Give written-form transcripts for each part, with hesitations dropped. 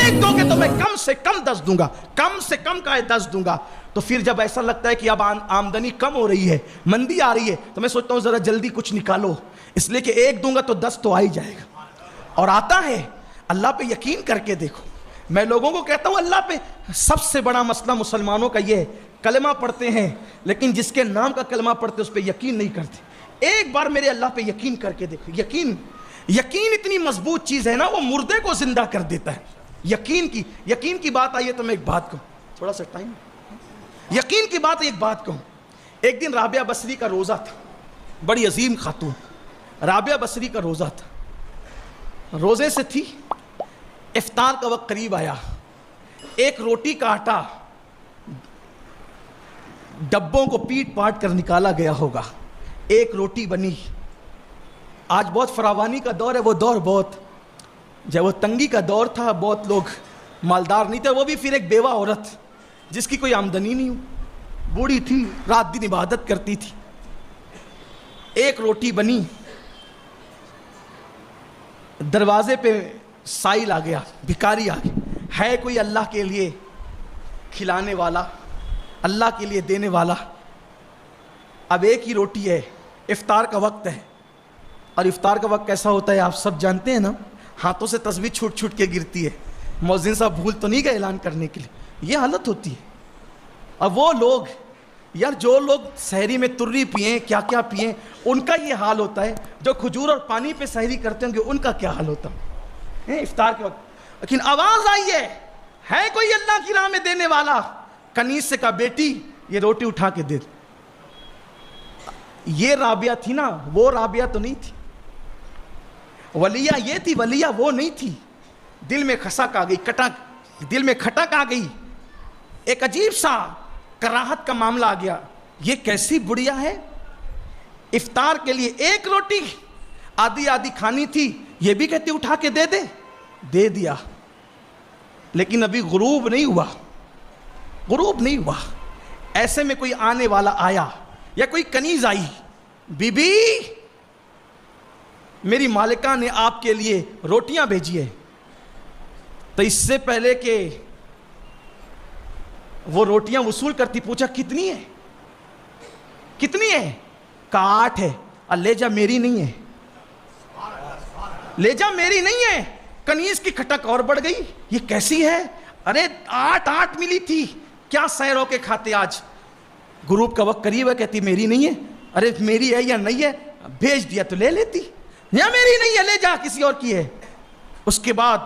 ایک دو گے تو میں کم سے کم 10 دوں گا, کم سے کم کا 10 دوں گا. تو پھر جب ایسا لگتا ہے کہ اب آمدنی کم ہو رہی ہے, مندی آ رہی ہے, تو میں سوچتا ہوں ذرا جلدی کچھ نکالو, اس لیے کہ ایک دوں گا تو 10 تو آ ہی جائے گا. اور آتا ہے. اللہ پہ یقین کر کے دیکھو. میں لوگوں کو کہتا ہوں اللہ پہ سب سے بڑا مسئلہ مسلمانوں کا یہ ہے, کلمہ پڑھتے ہیں لیکن جس کے نام کا کلمہ پڑھتے اس پہ یقین نہیں کرتے. ایک بار میرے اللہ پہ یقین کر کے دیکھو. یقین اتنی مضبوط چیز ہے نا, وہ مردے کو زندہ کر دیتا ہے. یقین کی بات آئی ہے تو میں ایک بات کہوں, تھوڑا سا ٹائم, یقین کی بات ایک بات کہوں. ایک دن رابعہ بصری کا روزہ تھا, بڑی عظیم خاتون رابعہ بصری کا روزہ تھا. روزے سے تھی, افطار کا وقت قریب آیا, ایک روٹی کا آٹا ڈبوں کو پیٹ پاٹ کر نکالا گیا ہوگا, ایک روٹی بنی. آج بہت فراوانی کا دور ہے, وہ دور بہت, جب وہ تنگی کا دور تھا, بہت لوگ مالدار نہیں تھے, وہ بھی پھر ایک بیوہ عورت جس کی کوئی آمدنی نہیں ہو, بوڑھی تھی, رات دن عبادت کرتی تھی. ایک روٹی بنی, دروازے پہ سائل آ گیا, بھکاری آ گیا, ہے کوئی اللہ کے لیے کھلانے والا, اللہ کے لیے دینے والا؟ اب ایک ہی روٹی ہے, افطار کا وقت ہے, اور افطار کا وقت کیسا ہوتا ہے آپ سب جانتے ہیں نا, ہاتھوں سے تسبیح چھوٹ چھوٹ کے گرتی ہے. مؤذن صاحب بھول تو نہیں گئے اعلان کرنے کے لیے, یہ حالت ہوتی ہے. اب وہ لوگ یار جو لوگ سحری میں تری پئیں, کیا کیا پئیں, ان کا یہ حال ہوتا ہے. جو کھجور اور پانی پہ سحری کرتے ہوں گے ان کا کیا حال ہوتا ہے افطار کے وقت. لیکن آواز آئی ہے کوئی اللہ کی راہ میں دینے والا؟ کنیز سے کہا بیٹی یہ روٹی اٹھا کے دے. یہ رابعہ تھی نا, وہ رابعہ تو نہیں تھی. ولیہ یہ تھی, ولیہ وہ نہیں تھی. دل میں خسک آ گئی, دل میں کھٹک آ گئی, ایک عجیب سا کراہت کا معاملہ آ گیا. یہ کیسی بڑھیا ہے, افطار کے لیے ایک روٹی آدھی کھانی تھی, یہ بھی کہتی اٹھا کے دے دیا. لیکن ابھی غروب نہیں ہوا. ایسے میں کوئی آنے والا آیا یا کوئی کنیز آئی, بی بی میری مالکہ نے آپ کے لیے روٹیاں بھیجی ہے. تو اس سے پہلے کہ وہ روٹیاں وصول کرتی, پوچھا کتنی ہے؟ کہا 8 ہے. لے جا میری نہیں ہے. کنیز کی کھٹک اور بڑھ گئی, یہ کیسی ہے؟ ارے 8 ملی تھی, کیا سیر ہو کے کھاتے آج؟ غروب کا وقت قریب ہے, کہتی میری نہیں ہے. ارے میری ہے یا نہیں ہے, بھیج دیا تو لے لیتی, یا میری نہیں ہے لے جا کسی اور کی ہے. اس کے بعد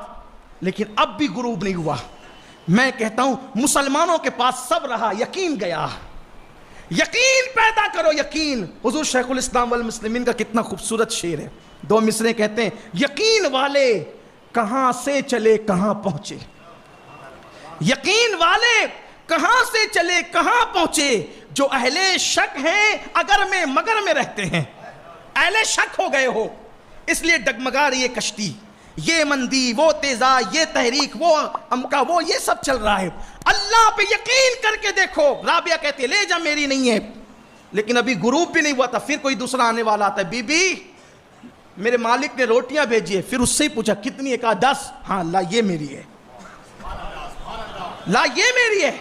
لیکن اب بھی غروب نہیں ہوا. میں کہتا ہوں مسلمانوں کے پاس سب رہا, یقین گیا. یقین پیدا کرو, یقین. حضور شیخ الاسلام والمسلمین کا کتنا خوبصورت شعر ہے, 2 مصرے کہتے ہیں, یقین والے کہاں سے چلے کہاں پہنچے. یقین والے کہاں سے چلے کہاں پہنچے, جو اہل شک ہیں اگر میں مگر میں رہتے ہیں. اہل شک ہو گئے ہو اس لیے ڈگمگا رہی ہے کشتی, یہ مندی وہ تیزا, یہ تحریک وہ امکا وہ, یہ سب چل رہا ہے. اللہ پہ یقین کر کے دیکھو. رابعہ کہتے لے جا میری نہیں ہے. لیکن ابھی غروب بھی نہیں ہوا تھا, پھر کوئی دوسرا آنے والا آتا ہے, بی بی میرے مالک نے روٹیاں بھیجی ہے. پھر اس سے ہی پوچھا کتنی ہے, کہا 10. ہاں لا یہ میری ہے, لا یہ میری ہے.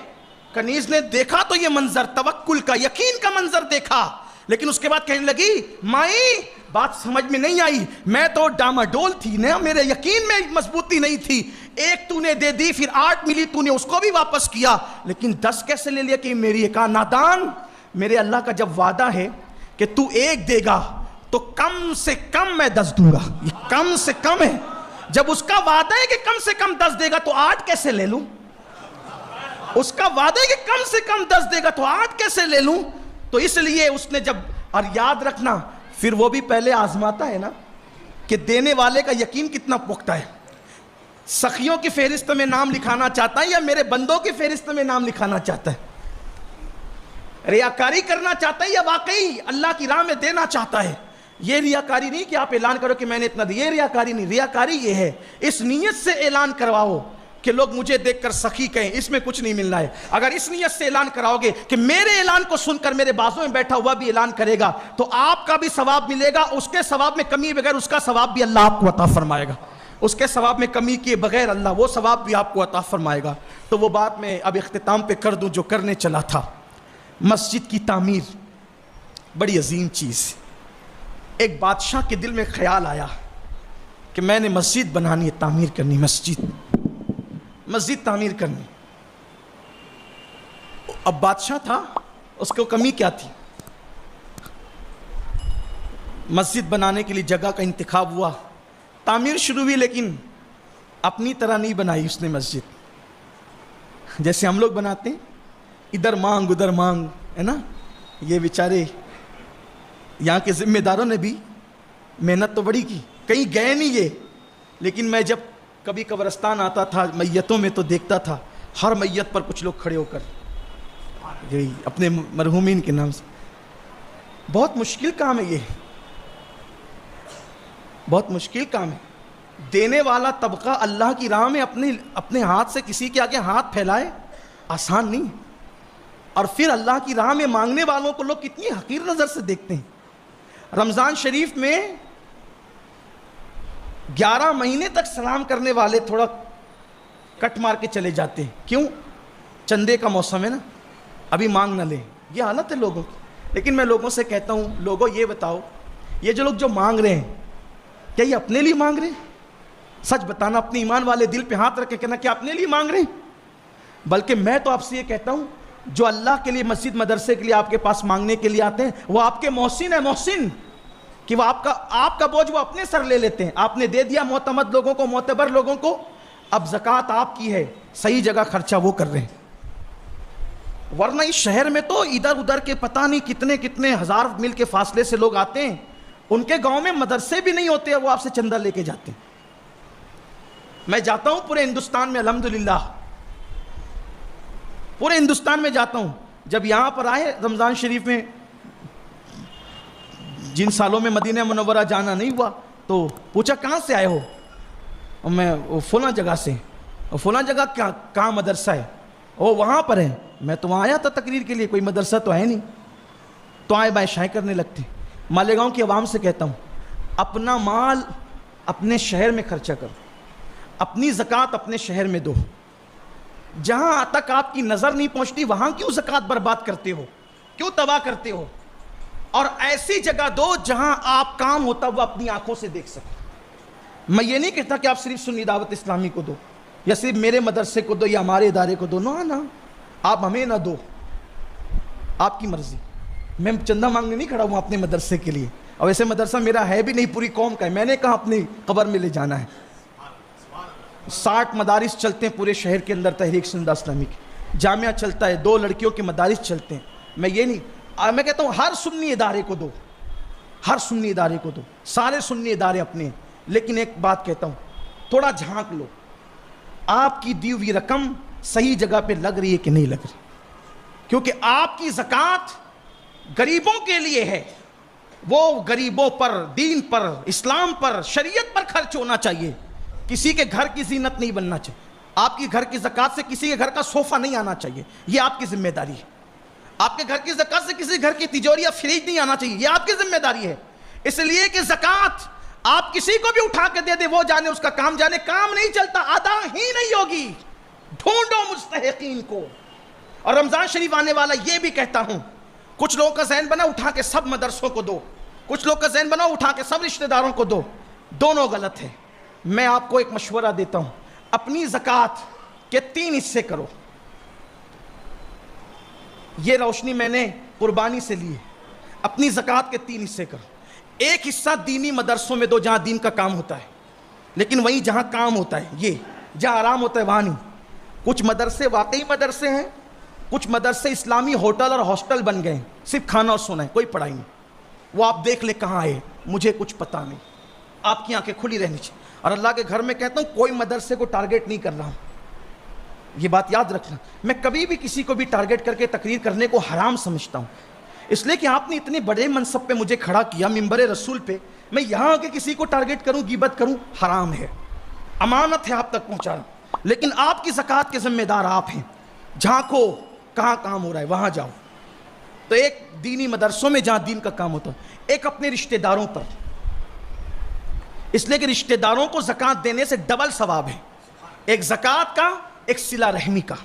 کنیز نے دیکھا تو یہ منظر, توکل کا یقین کا منظر دیکھا. لیکن اس کے بعد کہنے لگی مائی بات سمجھ میں نہیں آئی, میں تو ڈاماڈول تھی نا, میرے یقین میں مضبوطی نہیں تھی. ایک تو نے دے دی, پھر 8 ملی, تو نے اس کو بھی واپس کیا, لیکن 10 کیسے لے لیا کہ میری ہے؟ کہا نادان, میرے اللہ کا جب وعدہ ہے کہ تو 1 دے گا تو کم سے کم میں 10 دوں گا. یہ کم سے کم ہے. جب اس کا وعدہ ہے کہ کم سے کم 10 دے گا تو 8 کیسے لے لوں؟ اس کا وعدہ ہے کہ کم سے کم 10 دے گا تو 8 کیسے لے لوں؟ تو اس لیے اس نے جب, اور یاد رکھنا پھر وہ بھی پہلے آزماتا ہے نا کہ دینے والے کا یقین کتنا پختہ ہے. سخیوں کی فہرست میں نام لکھانا چاہتا ہے یا میرے بندوں کی فہرست میں نام لکھانا چاہتا ہے؟ ریاکاری کرنا چاہتا ہے یا واقعی اللہ کی راہ میں دینا چاہتا ہے؟ یہ ریاکاری نہیں کہ آپ اعلان کرو کہ میں نے اتنا دیا, یہ ریاکاری نہیں. ریاکاری یہ ہے اس نیت سے اعلان کرواؤ کہ لوگ مجھے دیکھ کر سخی کہیں, اس میں کچھ نہیں ملنا ہے. اگر اس نیت سے اعلان کراؤ گے کہ میرے اعلان کو سن کر میرے بازوں میں بیٹھا ہوا بھی اعلان کرے گا تو آپ کا بھی ثواب ملے گا, اس کے ثواب میں کمی بغیر اس کا ثواب بھی اللہ آپ کو عطا فرمائے گا. اس کے ثواب میں کمی کیے بغیر اللہ وہ ثواب بھی آپ کو عطا فرمائے گا۔ تو وہ بات میں اب اختتام پہ کر دوں جو کرنے چلا تھا۔ مسجد کی تعمیر بڑی عظیم چیز۔ ایک بادشاہ کے دل میں خیال آیا کہ میں نے مسجد بنانی ہے، تعمیر کرنی، مسجد تعمیر کرنی۔ اب بادشاہ تھا، اس کو کمی کیا تھی؟ مسجد بنانے کے لیے جگہ کا انتخاب ہوا، تعمیر شروع ہوئی، لیکن اپنی طرح نہیں بنائی اس نے مسجد جیسے ہم لوگ بناتے ہیں، ادھر مانگ ادھر مانگ، ہے نا۔ یہ بیچارے یہاں کے ذمہ داروں نے بھی محنت تو بڑی کی، کہیں گئے نہیں یہ، لیکن میں جب کبھی قبرستان آتا تھا میتوں میں تو دیکھتا تھا ہر میت پر کچھ لوگ کھڑے ہو کر یہی اپنے مرحومین کے نام سے۔ بہت مشکل کام ہے یہ، بہت مشکل کام ہے۔ دینے والا طبقہ اللہ کی راہ میں اپنے ہاتھ سے کسی کے آگے ہاتھ پھیلائے، آسان نہیں۔ اور پھر اللہ کی راہ میں مانگنے والوں کو لوگ کتنی حقیر نظر سے دیکھتے ہیں۔ رمضان شریف میں 11 مہینے تک سلام کرنے والے تھوڑا کٹ مار کے چلے جاتے ہیں، کیوں؟ چندے کا موسم ہے نا، ابھی مانگ نہ لیں، یہ حالت ہے لوگوں کی۔ لیکن میں لوگوں سے کہتا ہوں، لوگوں یہ بتاؤ، یہ جو لوگ جو مانگ رہے ہیں کیا یہ اپنے لیے مانگ رہے ہیں؟ سچ بتانا، اپنے ایمان والے دل پہ ہاتھ رکھ کے کہنا کیا اپنے لیے مانگ رہے ہیں؟ بلکہ میں تو آپ سے یہ کہتا ہوں، جو اللہ کے لیے مسجد مدرسے کے لیے آپ کے پاس مانگنے کے لیے آتے ہیں وہ آپ کے محسن ہیں، محسن، کہ وہ آپ کا بوجھ وہ اپنے سر لے لیتے ہیں۔ آپ نے دے دیا معتمد لوگوں کو، معتبر لوگوں کو، اب زکوٰۃ آپ کی ہے، صحیح جگہ خرچہ وہ کر رہے ہیں۔ ورنہ اس شہر میں تو ادھر ادھر کے پتہ نہیں کتنے کتنے ہزار میل کے فاصلے سے لوگ آتے ہیں، ان کے گاؤں میں مدرسے بھی نہیں ہوتے، وہ آپ سے چندہ لے کے جاتے ہیں۔ میں جاتا ہوں پورے ہندوستان میں، الحمدللہ پورے ہندوستان میں جاتا ہوں۔ جب یہاں پر آئے رمضان شریف میں، جن سالوں میں مدینہ منورہ جانا نہیں ہوا تو پوچھا کہاں سے آئے ہو؟ اور میں فلاں جگہ سے۔ اور فلاں جگہ کہاں مدرسہ ہے؟ وہ وہاں پر ہے۔ میں تو وہاں آیا تھا تقریر کے لیے، کوئی مدرسہ تو ہے نہیں۔ تو آئے بائیں شائیں کرنے لگتے۔ مالیگاؤں کی عوام سے کہتا ہوں، اپنا مال اپنے شہر میں خرچہ کرو، اپنی زکوٰۃ اپنے شہر میں دو۔ جہاں تک آپ کی نظر نہیں پہنچتی وہاں کیوں زکوٰۃ برباد کرتے ہو، کیوں تباہ کرتے ہو؟ اور ایسی جگہ دو جہاں آپ کام ہوتا وہ اپنی آنکھوں سے دیکھ سکیں۔ میں یہ نہیں کہتا کہ آپ صرف سنی دعوت اسلامی کو دو، یا صرف میرے مدرسے کو دو، یا ہمارے ادارے کو دو، نہ آپ ہمیں نہ دو، آپ کی مرضی۔ میں چندہ مانگنے نہیں کھڑا ہوں اپنے مدرسے کے لیے، اور ایسے مدرسہ میرا ہے بھی نہیں، پوری قوم کا ہے، میں نے کہا اپنی قبر میں لے جانا ہے۔ 60 مدارس چلتے ہیں پورے شہر کے اندر، تحریک سندھ اسلامی کے، جامعہ چلتا ہے، 2 لڑکیوں کے مدارس چلتے ہیں۔ میں یہ نہیں، میں کہتا ہوں ہر سنی ادارے کو دو، ہر سنی ادارے کو دو، سارے سنی ادارے اپنے ہیں۔ لیکن ایک بات کہتا ہوں، تھوڑا جھانک لو، آپ کی دی ہوئی رقم صحیح جگہ پہ لگ رہی ہے کہ نہیں لگ رہی، کیونکہ آپ کی زکوٰۃ غریبوں کے لیے ہے، وہ غریبوں پر، دین پر، اسلام پر، شریعت پر خرچ ہونا چاہیے، کسی کے گھر کی زینت نہیں بننا چاہیے۔ آپ کی گھر کی زکوٰۃ سے کسی کے گھر کا صوفہ نہیں آنا چاہیے، یہ آپ کی ذمہ داری ہے۔ آپ کے گھر کی زکوٰۃ سے کسی گھر کی تجوری یا فریج نہیں آنا چاہیے، یہ آپ کی ذمہ داری ہے۔ اس لیے کہ زکوٰۃ آپ کسی کو بھی اٹھا کے دے دے، وہ جانے اس کا کام جانے، کام نہیں چلتا، ادا ہی نہیں ہوگی۔ ڈھونڈو مستحقین کو۔ اور رمضان شریف آنے والا، یہ بھی کہتا ہوں، کچھ لوگوں کا ذہن بنا اٹھا کے سب مدرسوں کو دو، کچھ لوگ کا ذہن بنا اٹھا کے سب رشتہ داروں کو دو، دونوں غلط ہے۔ میں آپ کو ایک مشورہ دیتا ہوں، اپنی زکوٰۃ کے 3 حصے کرو۔ یہ روشنی میں نے قربانی سے لی ہے، اپنی زکوٰۃ کے 3 حصے کرو۔ ایک حصہ دینی مدرسوں میں دو جہاں دین کا کام ہوتا ہے، لیکن وہیں جہاں کام ہوتا ہے، یہ جہاں آرام ہوتا ہے وہاں نہیں۔ کچھ مدرسے واقعی مدرسے ہیں، کچھ مدرسے اسلامی ہوٹل اور ہاسٹل بن گئے ہیں، صرف کھانا اور سونا ہے، کوئی پڑھائی نہیں۔ وہ آپ دیکھ لیں کہاں ہے، مجھے کچھ پتہ نہیں، آپ کی آنکھیں کھلی رہنی چاہیے۔ اور اللہ کے گھر میں کہتا ہوں، کوئی مدرسے کو ٹارگیٹ نہیں کر رہا ہوں، یہ بات یاد رکھنا۔ میں کبھی بھی کسی کو بھی ٹارگیٹ کر کے تقریر کرنے کو حرام سمجھتا ہوں، اس لیے کہ آپ نے اتنے بڑے منصب پہ مجھے کھڑا کیا، منبر رسول پہ، میں یہاں آ کے کسی کو ٹارگیٹ کروں، غیبت کروں، حرام ہے۔ امانت ہے آپ تک پہنچانا، لیکن آپ کی زکوٰۃ کے ذمہ دار آپ ہیں۔ جھانکو کہاں کام ہو رہا ہے، وہاں جاؤ۔ تو ایک دینی مدرسوں میں جہاں دین کا کام ہوتا ہے، ایک اپنے رشتہ داروں پر، اس لیے کہ رشتہ داروں کو زکوٰۃ دینے سے ڈبل ثواب ہے، ایک زکوٰۃ کا، ایک صلہ رحمی کا،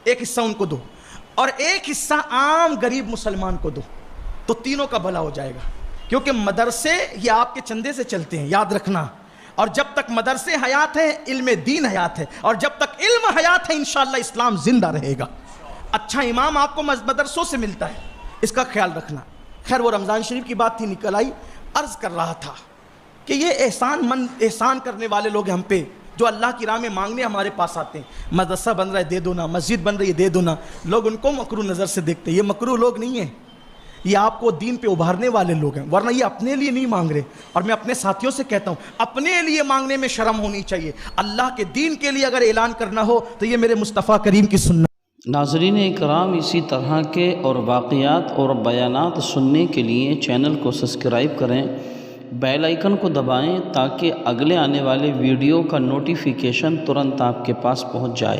ایک حصہ ان کو دو اور ایک حصہ عام غریب مسلمان کو دو، تو تینوں کا بھلا ہو جائے گا. کیونکہ مدرسے یہ آپ کے چندے سے چلتے ہیں، یاد رکھنا. اور جب تک مدرسے حیات ہیں علم دین حیات ہے، اور جب تک علم حیات ہے انشاءاللہ اسلام زندہ رہے گا. اچھا امام آپ کو مدرسوں سے ملتا ہے، اس کا خیال رکھنا. خیر وہ رمضان شریف کی بات تھی، نکل آئی. عرض کر رہا تھا کہ یہ احسان کرنے والے لوگ ہم پہ، جو اللہ کی راہ میں مانگنے ہمارے پاس آتے ہیں. مدرسہ بن رہا ہے دے دو نا، مسجد بن رہی ہے دے دو نا. لوگ ان کو مکروہ نظر سے دیکھتے ہیں. یہ مکروہ لوگ نہیں ہیں، یہ آپ کو دین پہ ابھارنے والے لوگ ہیں، ورنہ یہ اپنے لیے نہیں مانگ رہے. اور میں اپنے ساتھیوں سے کہتا ہوں اپنے لیے مانگنے میں شرم ہونی چاہیے. اللہ کے دین کے لیے اگر اعلان کرنا ہو تو یہ میرے مصطفیٰ کریم کی سنت. ناظرین اکرام، اسی طرح کے اور واقعات اور بیانات سننے کے لیے چینل کو سبسکرائب کریں، بیل آئیکن کو دبائیں تاکہ اگلے آنے والے ویڈیو کا نوٹیفیکیشن ترنت آپ کے پاس پہنچ جائے.